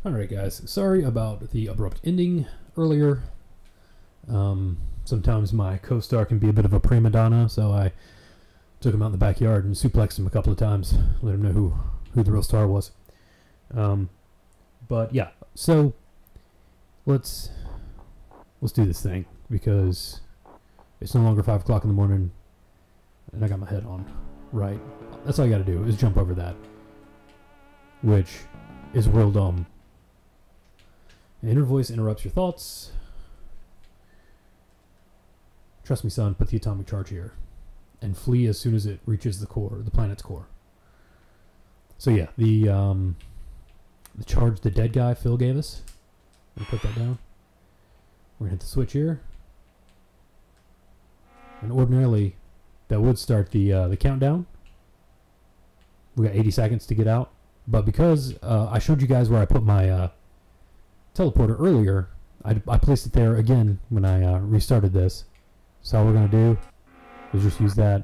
Alright guys, sorry about the abrupt ending earlier. Sometimes my co-star can be a bit of a prima donna, so I took him out in the backyard and suplexed him a couple of times, let him know who the real star was. But yeah, so let's do this thing, because it's no longer 5 o'clock in the morning and I got my head on. Right, that's all you gotta do is jump over that, which is real dumb. An inner voice interrupts your thoughts. Trust me, son, put the atomic charge here. And flee as soon as it reaches the core, the planet's core. So yeah, the charge the dead guy Phil gave us. Let me put that down. We're gonna hit the switch here. And ordinarily, that would start the countdown. We got 80 seconds to get out. But because I showed you guys where I put my teleporter earlier, I placed it there again when I restarted this. So all we're going to do is just use that,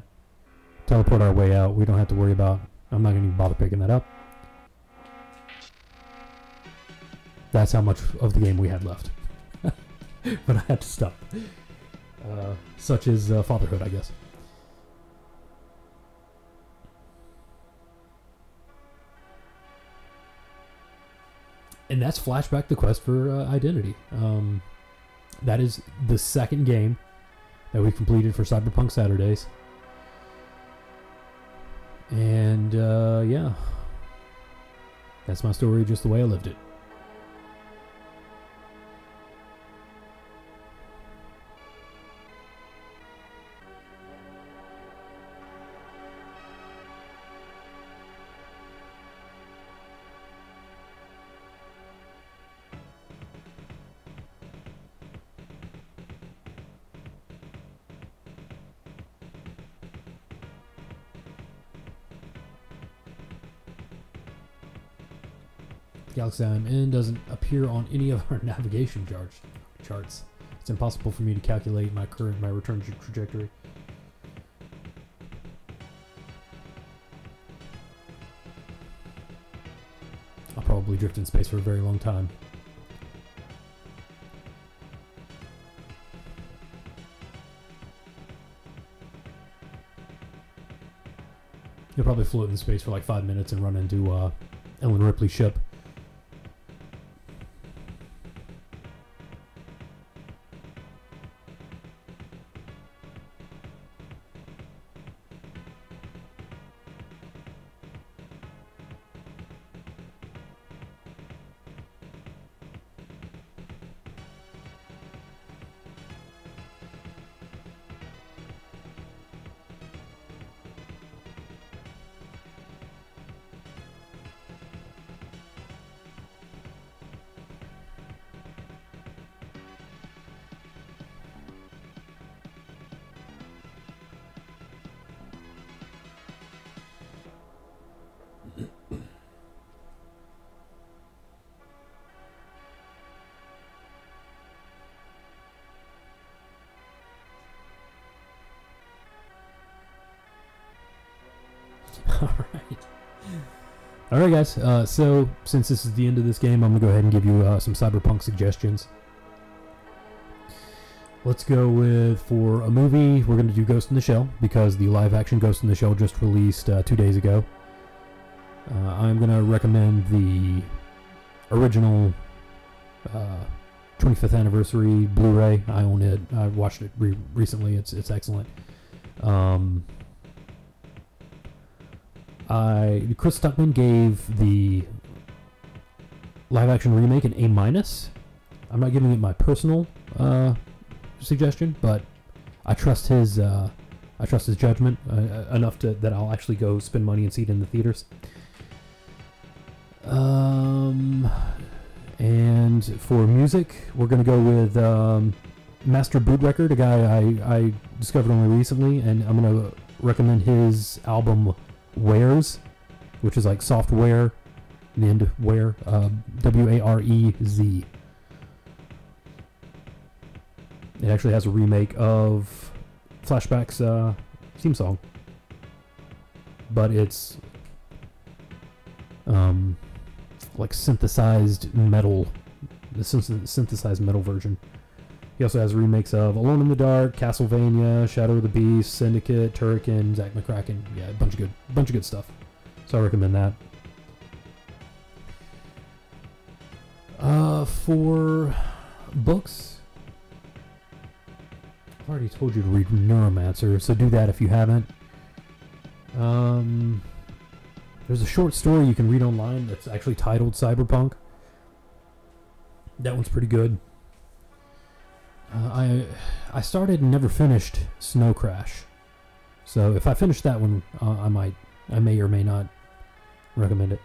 teleport our way out. We don't have to worry about, I'm not going to even bother picking that up. That's how much of the game we had left. But I had to stop. Such is fatherhood, I guess. And that's Flashback, the quest for identity. That is the second game that we completed for Cyberpunk Saturdays. And yeah, that's my story, just the way I lived it. Galaxy I'm in doesn't appear on any of our navigation charts. It's impossible for me to calculate my return trajectory. I'll probably drift in space for a very long time. You'll probably float in space for like 5 minutes and run into Ellen Ripley's ship. Alright guys, so since this is the end of this game, I'm going to go ahead and give you some Cyberpunk suggestions. Let's go with, for a movie, we're going to do Ghost in the Shell, because the live action Ghost in the Shell just released 2 days ago. I'm going to recommend the original 25th anniversary Blu-ray. I own it. I watched it recently. It's excellent. Chris Stuckman gave the live-action remake an A-. I'm not giving it my personal suggestion, but I trust his judgment enough that I'll actually go spend money and see it in the theaters. And for music, we're gonna go with Master Boot Record, a guy I discovered only recently, and I'm gonna recommend his album Wares, which is like software, and ware, W-A-R-E-Z. It actually has a remake of Flashback's theme song, but it's like synthesized metal, the synthesized metal version. He also has remakes of Alone in the Dark, Castlevania, Shadow of the Beast, Syndicate, Turrican, Zack McCracken. Yeah, a bunch of good stuff. So I recommend that. For books, I've already told you to read Neuromancer, so do that if you haven't. There's a short story you can read online that's actually titled Cyberpunk. That one's pretty good. I started and never finished Snow Crash, so if I finish that one, I may or may not recommend it.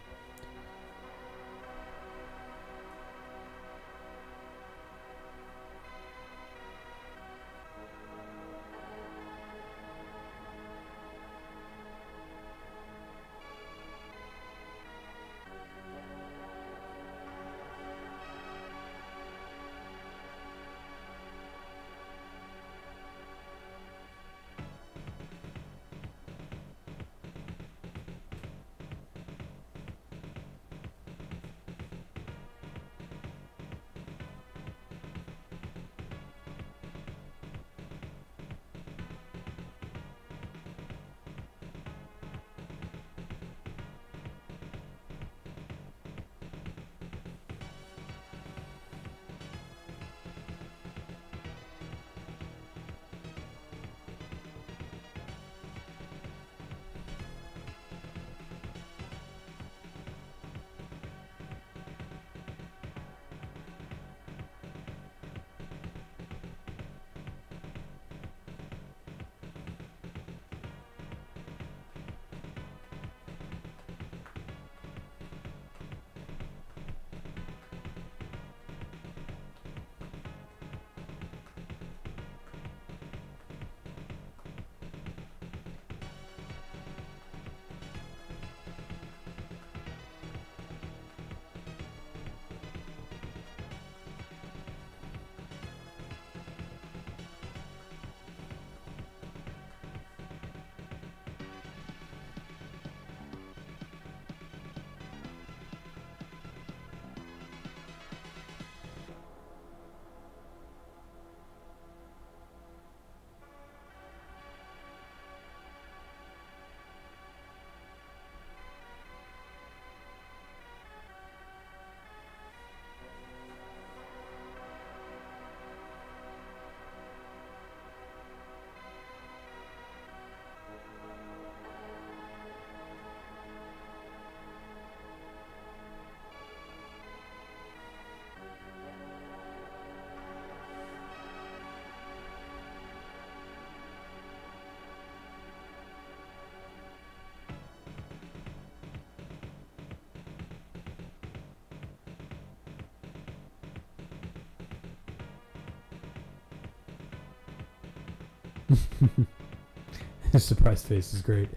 His surprised face is great.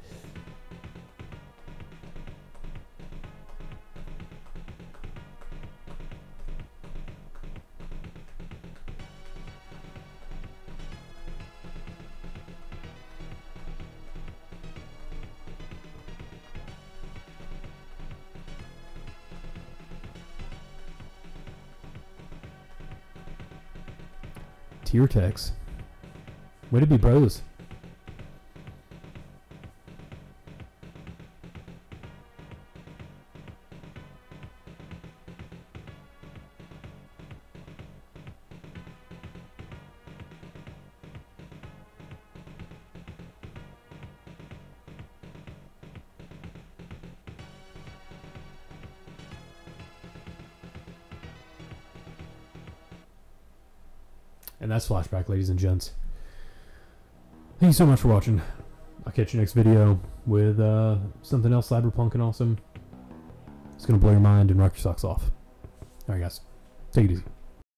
Tier text. Way to be bros. And that's Flashback, ladies and gents. Thank you so much for watching. I'll catch you next video with something else cyberpunk and awesome. It's going to blow your mind and rock your socks off. Alright guys, take it easy.